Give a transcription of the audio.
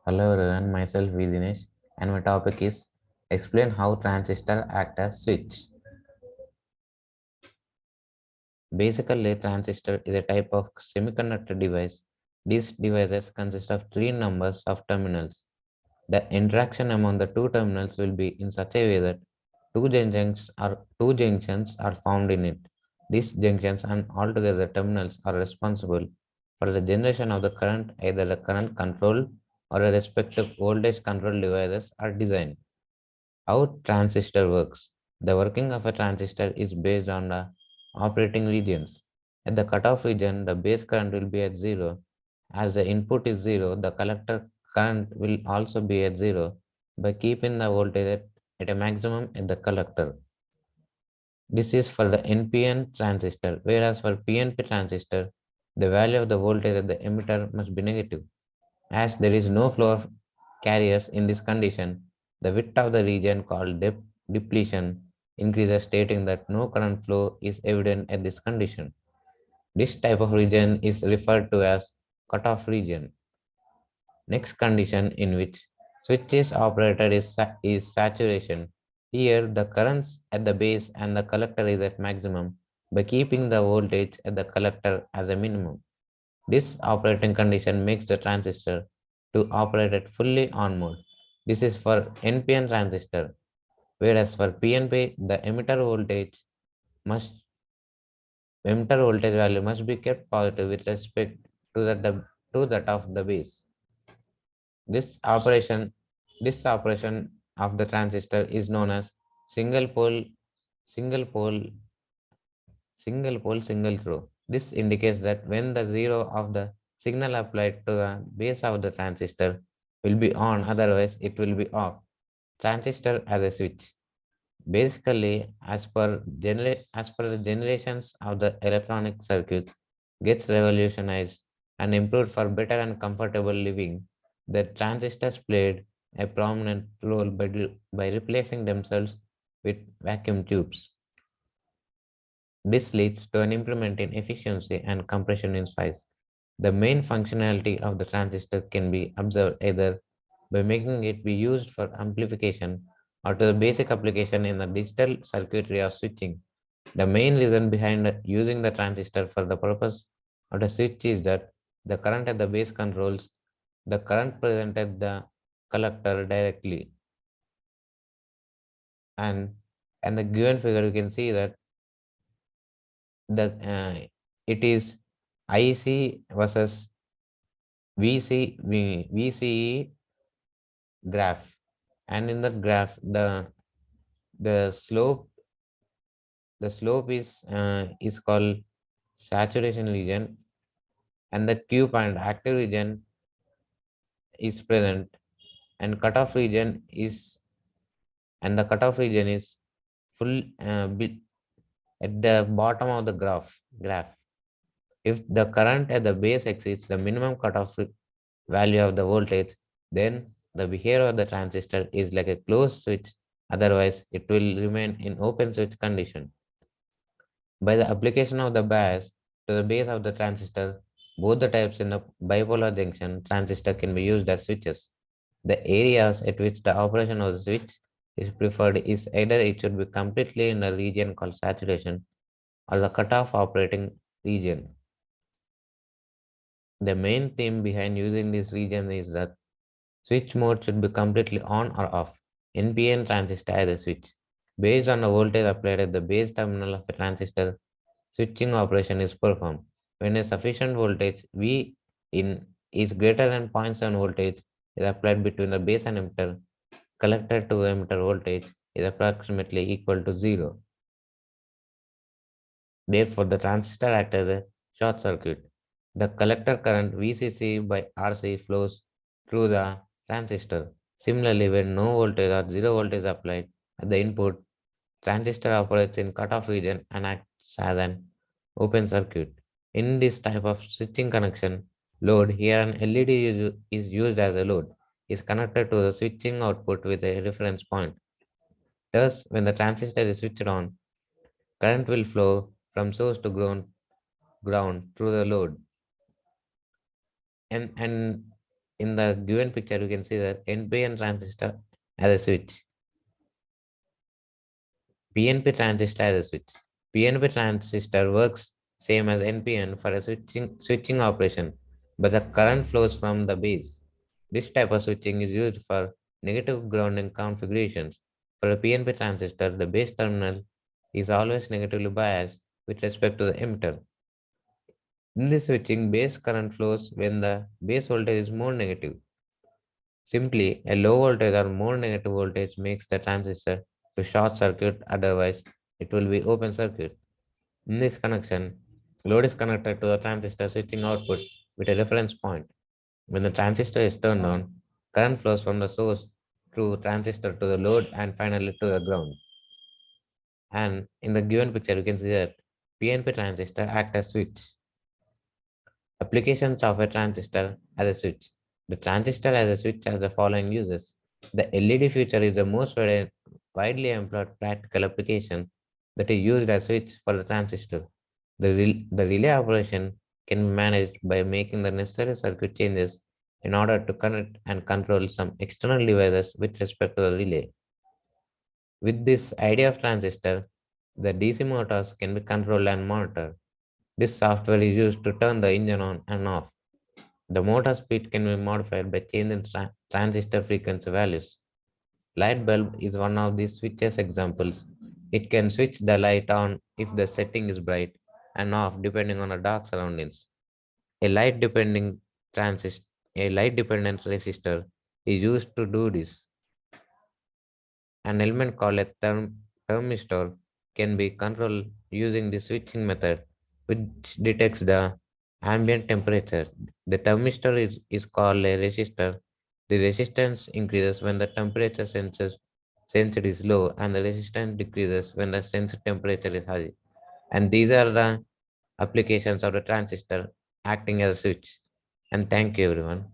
Hello everyone, myself Vizinesh and my topic is explain how transistor act as switch. Basically, transistor is a type of semiconductor device. These devices consist of three numbers of terminals. The interaction among the two terminals will be in such a way that two junctions are found in it. These junctions and altogether terminals are responsible for the generation of the current. Either the current control or a respective voltage control devices are designed. How transistor works. The working of a transistor is based on the operating regions. At the cutoff region, the base current will be at zero. As the input is zero, the collector current will also be at zero by keeping the voltage at a maximum at the collector. This is for the NPN transistor, whereas for PNP transistor, the value of the voltage at the emitter must be negative. As there is no flow of carriers in this condition, the width of the region called depletion increases, stating that no current flow is evident at this condition. This type of region is referred to as cutoff region. Next condition in which switch is operated is saturation. Here, the currents at the base and the collector is at maximum by keeping the voltage at the collector as a minimum. This operating condition makes the transistor to operate at fully on mode. This is for NPN transistor, whereas for PNP, the must emitter voltage value must be kept positive with respect to that of the base. This operation this operation of the transistor is known as single pole single pole single throw. This indicates that when the zero of the signal applied to the base of the transistor will be on, otherwise it will be off. Transistor as a switch. Basically, as per the generations of the electronic circuits gets revolutionized and improved for better and comfortable living, the transistors played a prominent role by replacing themselves with vacuum tubes. This leads to an improvement in efficiency and compression in size. The main functionality of the transistor can be observed either by making it be used for amplification or to the basic application in the digital circuitry of switching. The main reason behind using the transistor for the purpose of the switch is that the current at the base controls the current present at the collector directly. And and the given figure you can see that the it is IC versus VCE graph, and in that graph the slope is called saturation region, and the Q point active region is present, and cutoff region is and the cutoff region is full at the bottom of the graph. If the current at the base exceeds the minimum cutoff value of the voltage, then the behavior of the transistor is like a closed switch. Otherwise, it will remain in open switch condition. By the application of the bias to the base of the transistor, both the types in the bipolar junction transistor can be used as switches. The areas at which the operation of the switch is preferred is either it should be completely in a region called saturation or the cutoff operating region. The main theme behind using this region is that switch mode should be completely on or off. NPN transistor as a switch. Based on the voltage applied at the base terminal of a transistor, switching operation is performed. When a sufficient voltage V in is greater than 0.7 voltage is applied between the base and emitter, collector to emitter voltage is approximately equal to 0. Therefore, the transistor acts as a short circuit. The collector current VCC by RC flows through the transistor. Similarly, when no voltage or zero voltage applied at the input, transistor operates in cutoff region and acts as an open circuit. In this type of switching connection, load, here an LED is used as a load, is connected to the switching output with a reference point. Thus, when the transistor is switched on, current will flow from source to ground through the load. And In the given picture, you can see that NPN transistor as a switch, PNP transistor as a switch. PNP transistor works same as NPN for a switching operation, but the current flows from the base. This type of switching is used for negative grounding configurations. For a PNP transistor, the base terminal is always negatively biased with respect to the emitter. In this switching, base current flows when the base voltage is more negative. Simply, a low voltage or more negative voltage makes the transistor to short circuit, otherwise it will be open circuit. In this connection, load is connected to the transistor switching output with a reference point. When the transistor is turned on, current flows from the source through transistor to the load and finally to the ground. And in the given picture, you can see that PNP transistor act as switch. Applications of a transistor as a switch. The transistor as a switch has the following uses. The LED feature is the most widely employed practical application that is used as switch for the transistor. The relay operation can be managed by making the necessary circuit changes in order to connect and control some external devices with respect to the relay. With this idea of transistor, the DC motors can be controlled and monitored. This software is used to turn the engine on and off. The motor speed can be modified by changing transistor frequency values. Light bulb is one of these switches examples. It can switch the light on if the setting is bright and off depending on the dark surroundings. A light depending transist a light dependent resistor is used to do this. An element called a thermistor can be controlled using the switching method, which detects the ambient temperature. The thermistor is called a resistor. The resistance increases when the temperature sensed is low, and the resistance decreases when the sensed temperature is high. And these are the applications of the transistor acting as a switch. And thank you, everyone.